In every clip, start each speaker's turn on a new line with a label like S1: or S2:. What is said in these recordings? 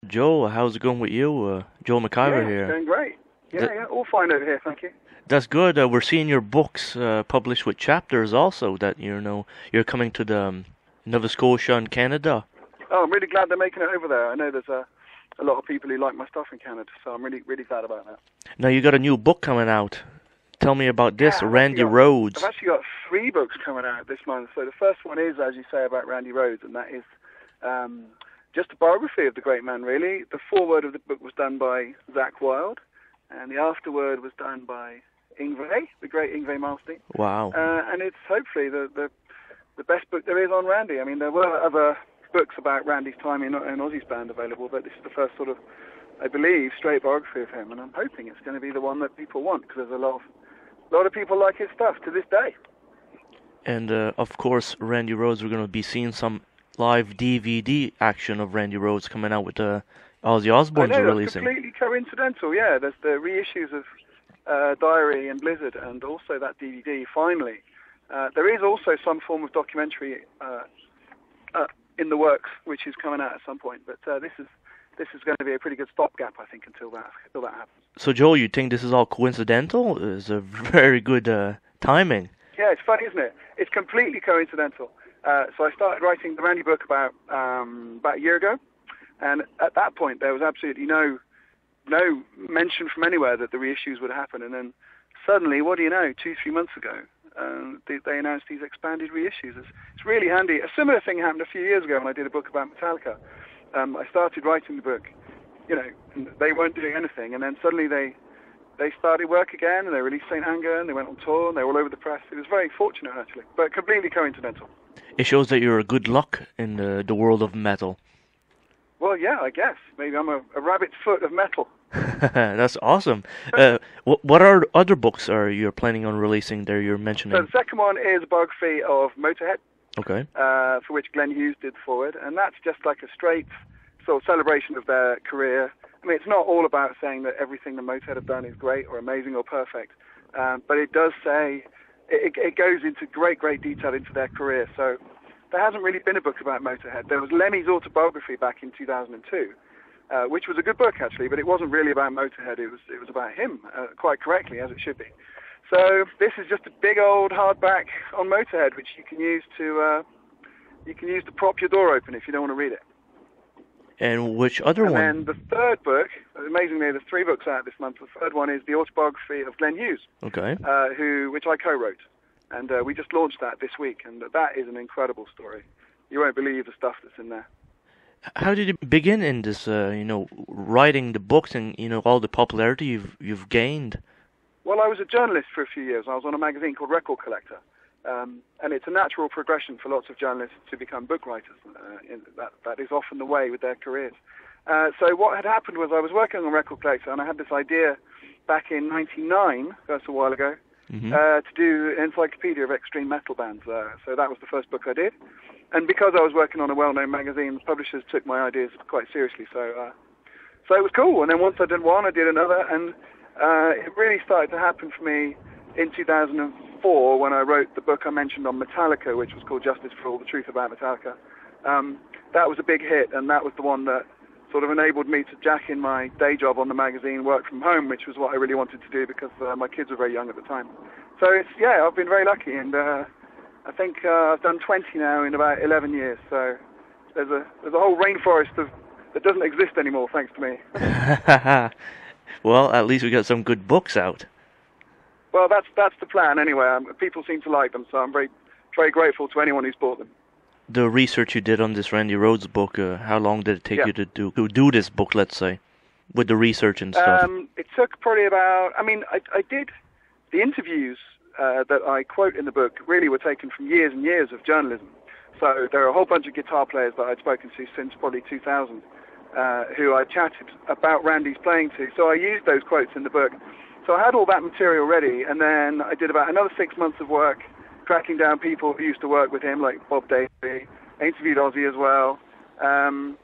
S1: Joe, how's it going with you? Joe McIver
S2: Yeah, it's
S1: here.
S2: going great. Yeah,
S1: That,
S2: yeah, all fine over here, thank you.
S1: that's good. We're seeing your books published with chapters also that you're coming to the Nova Scotia and Canada.
S2: Oh, I'm really glad they're making it over there. I know there's a lot of people who like my stuff in Canada, so I'm really, really glad about that.
S1: Now you got a new book coming out. Tell me about this,
S2: Yeah,
S1: Randy
S2: I've
S1: Rhoads.
S2: actually got three books coming out this month. So the first one is, as you say, about Randy Rhoads, and that is just a biography of the great man, really. The foreword of the book was done by Zach Wilde, and the afterword was done by Yngwie, the great Yngwie Malmsteen.
S1: Wow.
S2: And it's hopefully the best book there is on Randy. I mean, there were other books about Randy's time in Ozzy's band available, but this is the first sort of, I believe, straight biography of him, and I'm hoping it's going to be the one that people want, because there's a lot of people like his stuff to this day.
S1: And of course, Randy Rhoads, we're going to be seeing some live DVD action of Randy Rhoads coming out with Ozzy
S2: I
S1: Osbourne's
S2: know, that's
S1: releasing.
S2: completely coincidental, yeah. There's the reissues of Diary and Blizzard, and also that DVD, finally. There is also some form of documentary in the works, which is coming out at some point, but this is going to be a pretty good stopgap, I think, until that happens.
S1: So Joe, you think this is all coincidental? It's a very good timing.
S2: Yeah, it's funny, isn't it? It's completely coincidental. So I started writing the Randy book about a year ago, and at that point there was absolutely no mention from anywhere that the reissues would happen. And then suddenly, what do you know? 2-3 months ago, they announced these expanded reissues. It's really handy. A similar thing happened a few years ago when I did a book about Metallica. I started writing the book, and they weren't doing anything, and then suddenly they started work again, and they released Saint Anger, and they went on tour, and they were all over the press. It was very fortunate, actually, but completely coincidental.
S1: It shows that you're a good luck in the world of metal.
S2: Well, yeah, I guess. Maybe I'm a rabbit's foot of metal.
S1: That's awesome. What are other books are you planning on releasing there you're mentioning?
S2: So the second one is a biography of Motorhead,
S1: Okay.
S2: for which Glenn Hughes did the forward, and that's just like a straight sort of celebration of their career. I mean, it's not all about saying that everything the Motorhead have done is great or amazing or perfect, but it does say, it goes into great detail into their career. So there hasn't really been a book about Motorhead. There was Lemmy's autobiography back in 2002, which was a good book actually, but it wasn't really about Motorhead. It was about him, quite correctly, as it should be. So this is just a big old hardback on Motorhead, which you can use to prop your door open if you don't want to read it.
S1: And which other
S2: And
S1: one?
S2: then the third book, amazingly, there's 3 books out this month. The third one is the autobiography of Glenn Hughes,
S1: Okay.
S2: which I co-wrote. And we just launched that this week, and that is an incredible story. You won't believe the stuff that's in there.
S1: How did you begin in this, writing the books and, all the popularity you've gained?
S2: Well, I was a journalist for a few years. I was on a magazine called Record Collector. And it's a natural progression for lots of journalists to become book writers. That is often the way with their careers. So what had happened was I was working on Record Collector, and I had this idea back in '99, that's a while ago, to do an encyclopedia of extreme metal bands. So that was the first book I did. And because I was working on a well-known magazine, publishers took my ideas quite seriously. So it was cool. And then once I did one, I did another, and it really started to happen for me in 2004 when I wrote the book I mentioned on Metallica, which was called Justice for All, The Truth About Metallica. That was a big hit, and that was the one that sort of enabled me to jack in my day job on the magazine, work from home, which was what I really wanted to do because my kids were very young at the time. So I've been very lucky, and I think I've done 20 now in about 11 years. So there's a whole rainforest that doesn't exist anymore, thanks to me.
S1: Well, at least we got some good books out.
S2: Well, that's the plan anyway. People seem to like them, so I'm very, very grateful to anyone who's bought them.
S1: The research you did on this Randy Rhoads book, how long did it take you to do this book, let's say, with the research and stuff?
S2: It took probably about, I did, the interviews that I quote in the book really were taken from years and years of journalism. So there are a whole bunch of guitar players that I'd spoken to since probably 2000 who I chatted about Randy's playing to. So I used those quotes in the book. So I had all that material ready, and then I did about another 6 months of work tracking down people who used to work with him, like Bob Davey. I interviewed Ozzy as well, and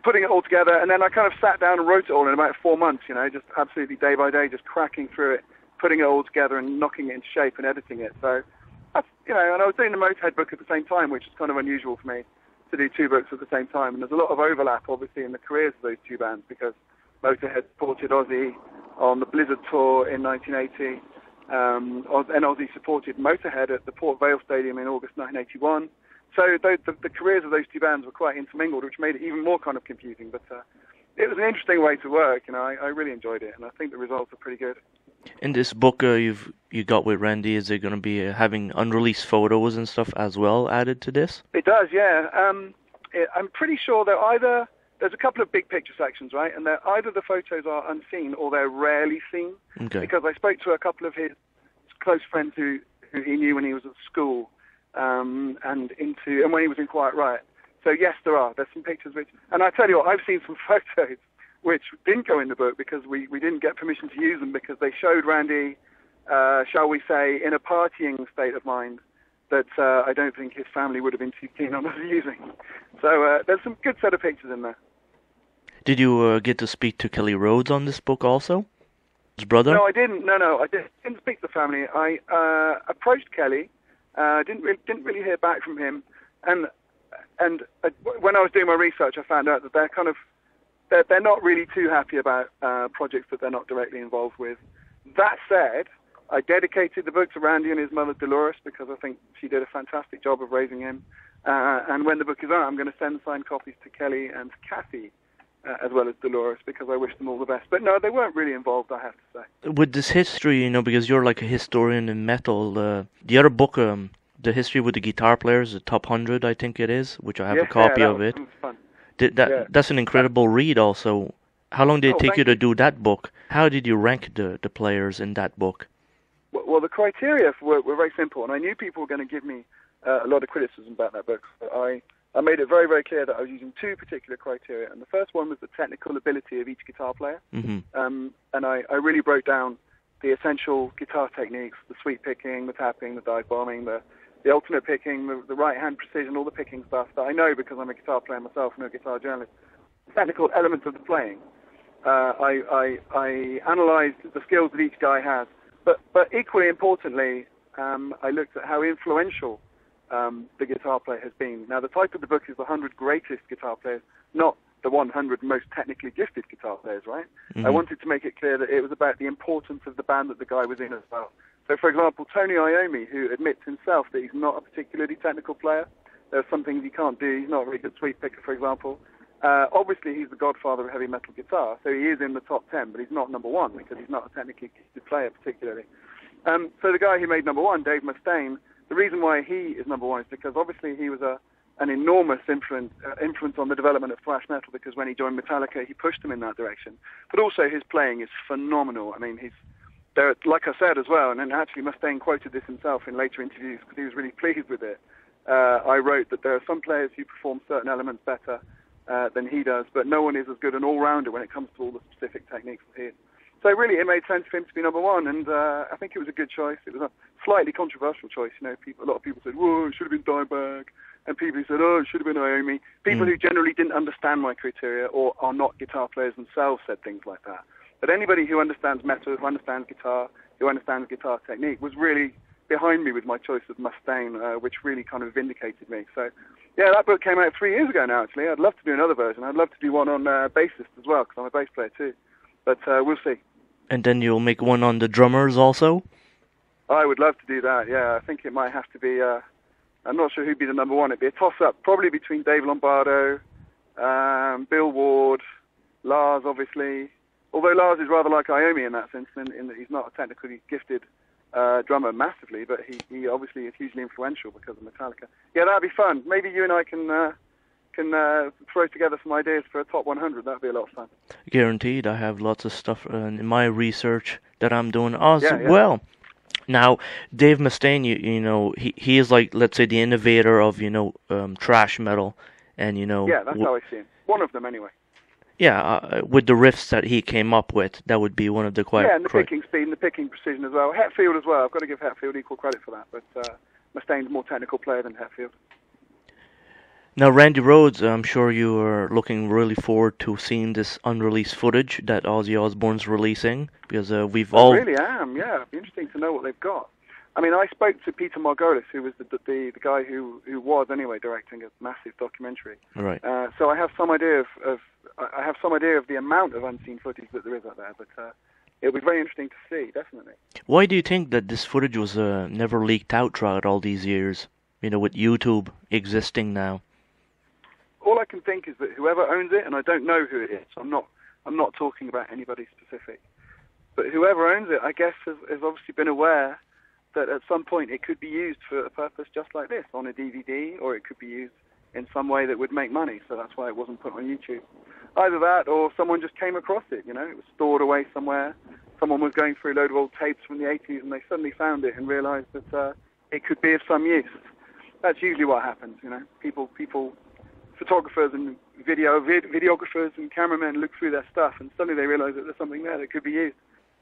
S2: putting it all together. And then I kind of sat down and wrote it all in about 4 months, just absolutely day by day, just cracking through it, putting it all together and knocking it into shape and editing it. So, and I was doing the Motorhead book at the same time, which is kind of unusual for me. to do two books at the same time. And there's a lot of overlap, obviously, in the careers of those two bands, because Motorhead supported Ozzy on the Blizzard tour in 1980, and Ozzy supported Motorhead at the Port Vale Stadium in August 1981. So the careers of those two bands were quite intermingled, which made it even more kind of confusing. But it was an interesting way to work. I really enjoyed it, and I think the results are pretty good.
S1: In this book you got with Randy, is it going to be having unreleased photos and stuff as well added to this?
S2: It does, yeah. I'm pretty sure there's a couple of big picture sections, right? And either the photos are unseen or they're rarely seen.
S1: Okay.
S2: Because I spoke to a couple of his close friends who he knew when he was at school, and when he was in Quiet Riot. So yes, there's some pictures and I tell you what, I've seen some photos which didn't go in the book because we didn't get permission to use them, because they showed Randy, shall we say, in a partying state of mind that I don't think his family would have been too keen on us using. So there's some good set of pictures in there. Did
S1: you get to speak to Kelly Rhoads on this book also? His brother?
S2: No, I didn't. No, I didn't speak to the family. I approached Kelly. Didn't really hear back from him. And when I was doing my research, I found out that they're not really too happy about projects that they're not directly involved with. That said, I dedicated the book to Randy and his mother Dolores because I think she did a fantastic job of raising him. And when the book is out, I'm going to send signed copies to Kelly and to Kathy, as well as Dolores, because I wish them all the best. But no, they weren't really involved, I have to say.
S1: With this history, because you're like a historian in metal, the other book, the history with the guitar players, the top 100, I think it is, which I have a copy of it.
S2: Was fun.
S1: That's an incredible read also. How long did it take you to do that book? How did you rank the players in that book?
S2: Well, the criteria were very simple, and I knew people were going to give me a lot of criticism about that book. I made it very, very clear that I was using two particular criteria, and the first one was the technical ability of each guitar player.
S1: Mm-hmm.
S2: And I really broke down the essential guitar techniques, the sweep picking, the tapping, the dive bombing, the alternate picking, the right-hand precision, all the picking stuff that I know because I'm a guitar player myself and a guitar journalist. Technical elements of the playing. I analysed the skills that each guy has, but equally importantly, I looked at how influential the guitar player has been. Now, the title of the book is The 100 Greatest Guitar Players, not the 100 Most Technically Gifted Guitar Players, right? Mm-hmm. I wanted to make it clear that it was about the importance of the band that the guy was in as well. So, for example, Tony Iommi, who admits himself that he's not a particularly technical player. There are some things he can't do. He's not a very good sweep picker, for example. Obviously, he's the godfather of heavy metal guitar, so he is in the top 10, but he's not number one because he's not a technically gifted player particularly. So the guy who made number one, Dave Mustaine, the reason why he is number one is because obviously he was an enormous influence on the development of thrash metal, because when he joined Metallica, he pushed them in that direction. But also his playing is phenomenal. I mean, like I said as well, and actually Mustaine quoted this himself in later interviews because he was really pleased with it. I wrote that there are some players who perform certain elements better than he does, but no one is as good an all-rounder when it comes to all the specific techniques that he is. So really, it made sense for him to be number one, and I think it was a good choice. It was a slightly controversial choice. A lot of people said, "Whoa, it should have been Dimebag," and people who said, "Oh, it should have been Iommi." People who generally didn't understand my criteria or are not guitar players themselves said things like that. But anybody who understands metal, who understands guitar, who understands guitar technique, was really behind me with my choice of Mustaine, which really kind of vindicated me. So, yeah, that book came out 3 years ago now, actually. I'd love to do another version. I'd love to do one on bassist as well, because I'm a bass player too. But we'll see.
S1: And then you'll make one on the drummers also?
S2: I would love to do that, yeah. I think it might have to be, I'm not sure who'd be the number one. It'd be a toss-up, probably between Dave Lombardo, Bill Ward, Lars, obviously. Although Lars is rather like Iommi in that sense, in that he's not a technically gifted drummer massively, but he obviously is hugely influential because of Metallica. Yeah, that'd be fun. Maybe you and I can throw together some ideas for a top 100. That'd be a lot of fun.
S1: Guaranteed. I have lots of stuff in my research that I'm doing well. Now, Dave Mustaine, he is like, let's say, the innovator of thrash metal, and
S2: Yeah, that's how I see him. One of them, anyway.
S1: Yeah, with the riffs that he came up with, that would be one of the quite...
S2: Yeah, and the picking speed and the picking precision as well. Hetfield as well. I've got to give Hetfield equal credit for that, but Mustaine's a more technical player than Hetfield.
S1: Now, Randy Rhoads, I'm sure you are looking really forward to seeing this unreleased footage that Ozzy Osbourne's releasing, because we've all...
S2: I really am, yeah. It'd be interesting to know what they've got. I mean, I spoke to Peter Margolis, who was the guy who was anyway directing a massive documentary.
S1: Right.
S2: So I have some idea of the amount of unseen footage that there is out there, but it was very interesting to see, definitely.
S1: Why do you think that this footage was never leaked out throughout all these years? With YouTube existing now.
S2: All I can think is that whoever owns it, and I don't know who it is. I'm not talking about anybody specific, but whoever owns it, I guess, has obviously been aware that at some point it could be used for a purpose just like this, on a DVD, or it could be used in some way that would make money. So that's why it wasn't put on YouTube. Either that, or someone just came across it. It was stored away somewhere. Someone was going through a load of old tapes from the 80s, and they suddenly found it and realised that it could be of some use. That's usually what happens. People, photographers and videographers and cameramen look through their stuff, and suddenly they realise that there's something there that could be used.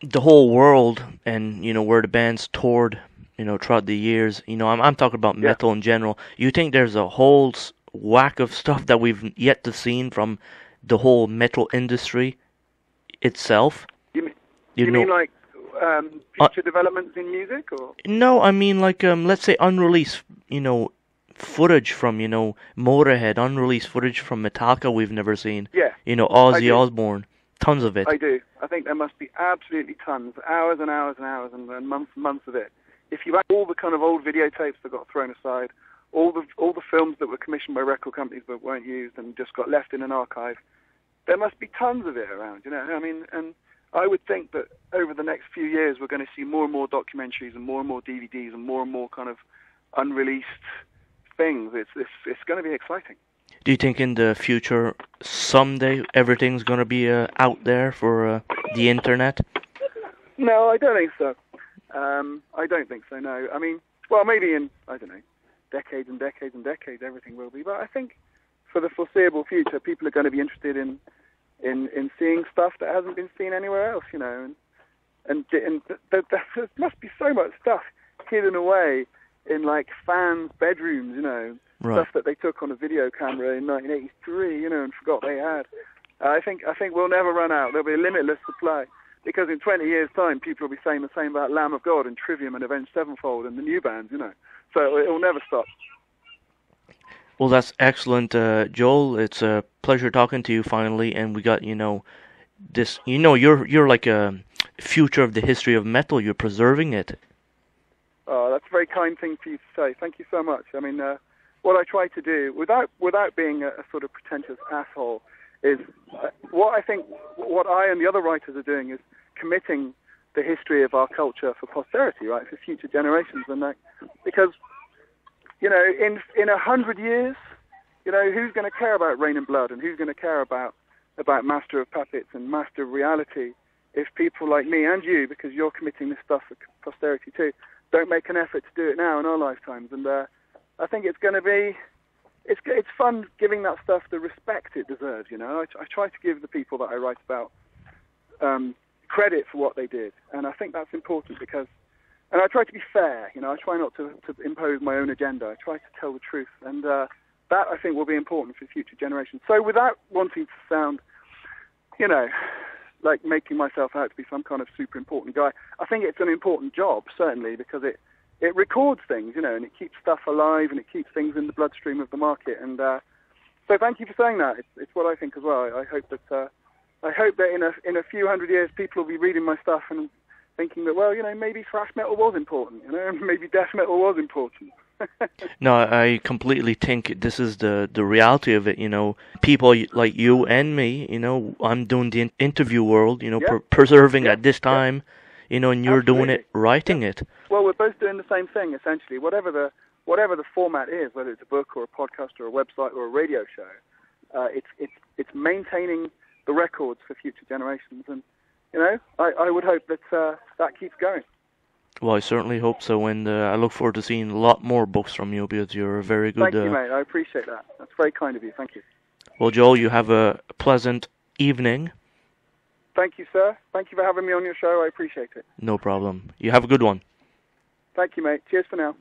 S1: The whole world, and where the band's toured, throughout the years. I'm talking about metal in general. You think there's a whole whack of stuff that we've yet to see from the whole metal industry itself?
S2: You mean like future developments in music, or?
S1: No, I mean like let's say unreleased, footage from Motorhead, unreleased footage from Metallica we've never seen.
S2: Yeah.
S1: Ozzy Osbourne, tons of it.
S2: I do. I think there must be absolutely tons, hours and hours and hours, and months and months of it. If you add all the kind of old videotapes that got thrown aside, all the films that were commissioned by record companies but weren't used and just got left in an archive, there must be tons of it around. I mean, and I would think that over the next few years we're going to see more and more documentaries and more DVDs and more kind of unreleased things. It's going to be exciting.
S1: Do you think in the future someday everything's going to be out there for the internet?
S2: No, I don't think so. I don't think so, no. I mean, well, maybe in, I don't know, decades and decades and decades everything will be. But I think for the foreseeable future, people are going to be interested in seeing stuff that hasn't been seen anywhere else, and there must be so much stuff hidden away in like fans' bedrooms,
S1: right.
S2: Stuff that they took on a video camera in 1983, and forgot they had. I think we'll never run out. There'll be a limitless supply, because in 20 years' time, people will be saying the same about Lamb of God and Trivium and Avenged Sevenfold and the new bands, So it'll never stop.
S1: Well, that's excellent, Joel. It's a pleasure talking to you finally, and we got this. You're like a future of the history of metal. You're preserving it.
S2: Oh, that's a very kind thing for you to say. Thank you so much. I mean, what I try to do, without being a sort of pretentious asshole, is what I and the other writers are doing is committing the history of our culture for posterity, right, for future generations, and because. In 100 years, who's going to care about Rain and Blood, and who's going to care about Master of Puppets and Master of Reality if people like me and you, because you're committing this stuff for posterity too, don't make an effort to do it now in our lifetimes? And I think it's going to be, it's fun giving that stuff the respect it deserves. I try to give the people that I write about credit for what they did, and I think that's important because. And I try to be fair, I try not to impose my own agenda. I try to tell the truth, and that, I think, will be important for future generations. So without wanting to sound, like making myself out to be some kind of super important guy, I think it's an important job, certainly, because it records things, and it keeps stuff alive, and it keeps things in the bloodstream of the market. And so thank you for saying that. It's what I think as well. I hope that in a few hundred years, people will be reading my stuff and thinking that, well, maybe thrash metal was important, maybe death metal was important.
S1: No, I completely think this is the reality of it, People like you and me, I'm doing the interview world, preserving at this time, and you're
S2: Absolutely.
S1: doing it, writing it.
S2: Well, we're both doing the same thing, essentially. Whatever the format is, whether it's a book or a podcast or a website or a radio show, it's maintaining the records for future generations, and I would hope that that keeps going.
S1: Well, I certainly hope so, and I look forward to seeing a lot more books from you, because you're a very good...
S2: Thank you, mate. I appreciate that. That's very kind of you. Thank you.
S1: Well, Joel, you have a pleasant evening.
S2: Thank you, sir. Thank you for having me on your show. I appreciate it.
S1: No problem. You have a good one.
S2: Thank you, mate. Cheers for now.